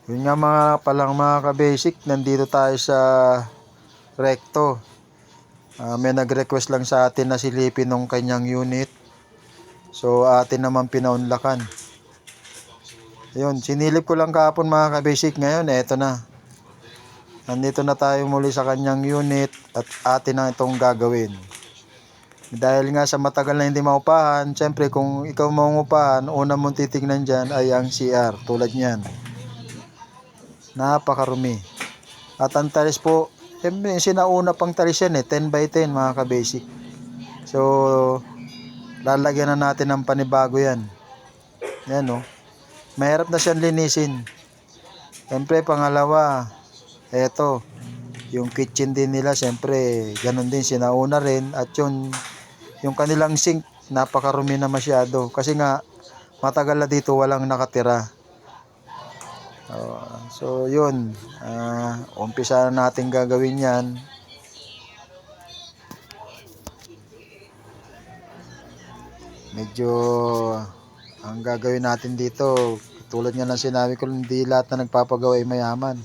Yun nga mga palang mga ka-basic, nandito tayo sa Recto. May nag-request lang sa atin na silipin ng kanyang unit. So atin naman pinaunlakan. Yun, sinilip ko lang kahapon mga ka-basic. Ngayon, eto na. Nandito na tayo muli sa kanyang unit at atin na itong gagawin. Dahil nga sa matagal na hindi maupahan, syempre kung ikaw mangungupahan, una mong titignan dyan ay ang CR, tulad nyan. Napakarumi. At ang talis po, syempre sinauna pang talis yan 10 by 10 mga ka-basic. So, lalagyan na natin ng panibago yan. Yan o. Mahirap na siyang linisin. Syempre pangalawa, eto, yung kitchen din nila, syempre ganun din, sinauna rin. At yung kanilang sink, napakarumi na masyado. Kasi nga, matagal na dito walang nakatira. So yun, umpisa na natin gagawin yan. Medyo ang gagawin natin dito, tulad nga ng sinabi ko, hindi lahat na nagpapagawa ay mayaman.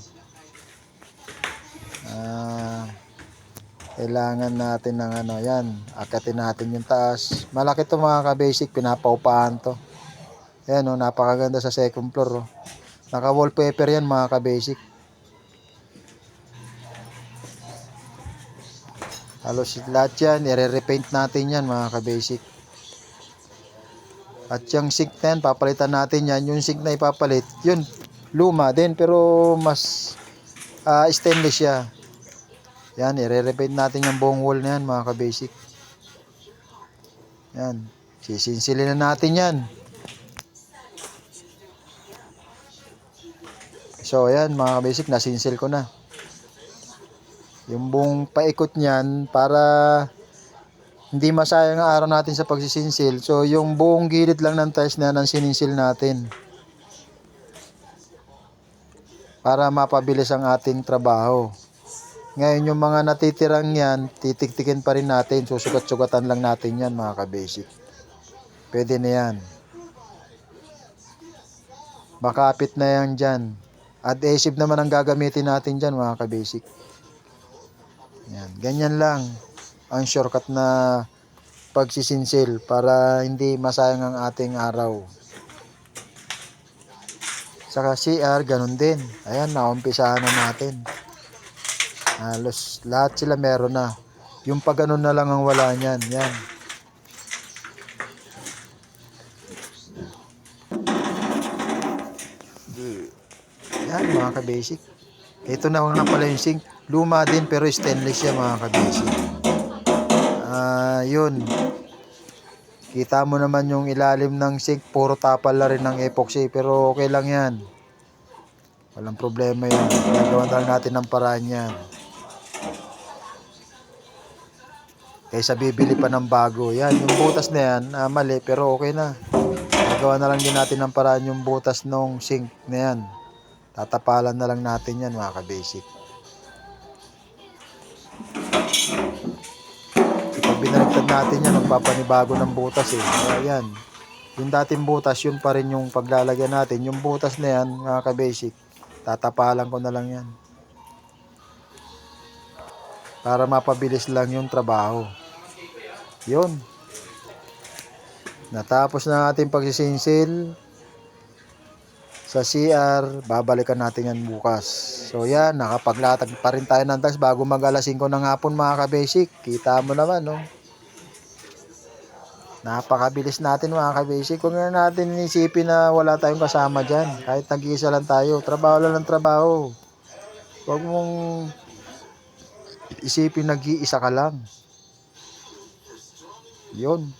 Kailangan natin ng yan, akatin natin yung taas. Malaki to mga ka-basic, pinapaupahan to. Yan o, napakaganda sa second floor. Naka wallpaper yan mga ka-basic. Halos lahat yan, i-repaint natin yan mga ka-basic. At yung sink na yan, papalitan natin yan. Yung sink na ipapalit, yun, luma din pero mas stainless siya. Yan, i-repaint natin yung buong wall na yan mga ka-basic. Yan, sisinsilin na natin yan. So ayan mga ka-basic, nasinsil ko na yung buong paikot niyan para hindi masayang ang araw natin sa pagsisinsil. So yung buong gilid lang ng tiles na yan ang sininsil natin para mapabilis ang ating trabaho. Ngayon yung mga natitirang yan, titiktikin pa rin natin, susugat-sugatan lang natin yan mga ka-basic. Pwede na yan, makapit na yan dyan. Adhesive naman ang gagamitin natin dyan mga ka-basic. Yan, ganyan lang ang shortcut na pagsisinsil para hindi masayang ang ating araw. Saka CR, ganun din. Ayan, naumpisahan na natin. Halos lahat sila meron na. Yung pag ganun na lang ang wala niyan. Yan. Yan mga ka-basic. Ito na nga pala yung sink. Luma din pero stainless siya mga ka-basic. Yun. Kita mo naman yung ilalim ng sink. Puro tapal na rin ng epoxy. Pero okay lang yan. Walang problema yan. Gagawa lang natin ng paraan yan. Kaysa bibili pa ng bago. Yan, yung butas na yan, mali pero okay na. Gagawa na lang din natin ng paraan yung butas ng sink na yan. Tatapalan na lang natin yan mga ka-basic. Pag binaligtad natin yan, magpapanibago ng butas eh. Kaya yan, yung dating butas, yun pa rin yung paglalagyan natin. Yung butas na yan mga ka-basic, tatapalan ko na lang yan. Para mapabilis lang yung trabaho. Yun. Natapos na natin pagsisinsil sa CR, babalikan natin yan bukas. So yan, nakapaglatag pa rin tayo ng tiles bago mag alas 5 ng hapon mga ka-basic. Kita mo naman, no? Napakabilis natin mga ka-basic. Kung nga natin inisipin na wala tayong kasama dyan, kahit nag-iisa lang tayo, trabaho lang ng trabaho. Huwag mong isipin nag-iisa ka lang. Yun.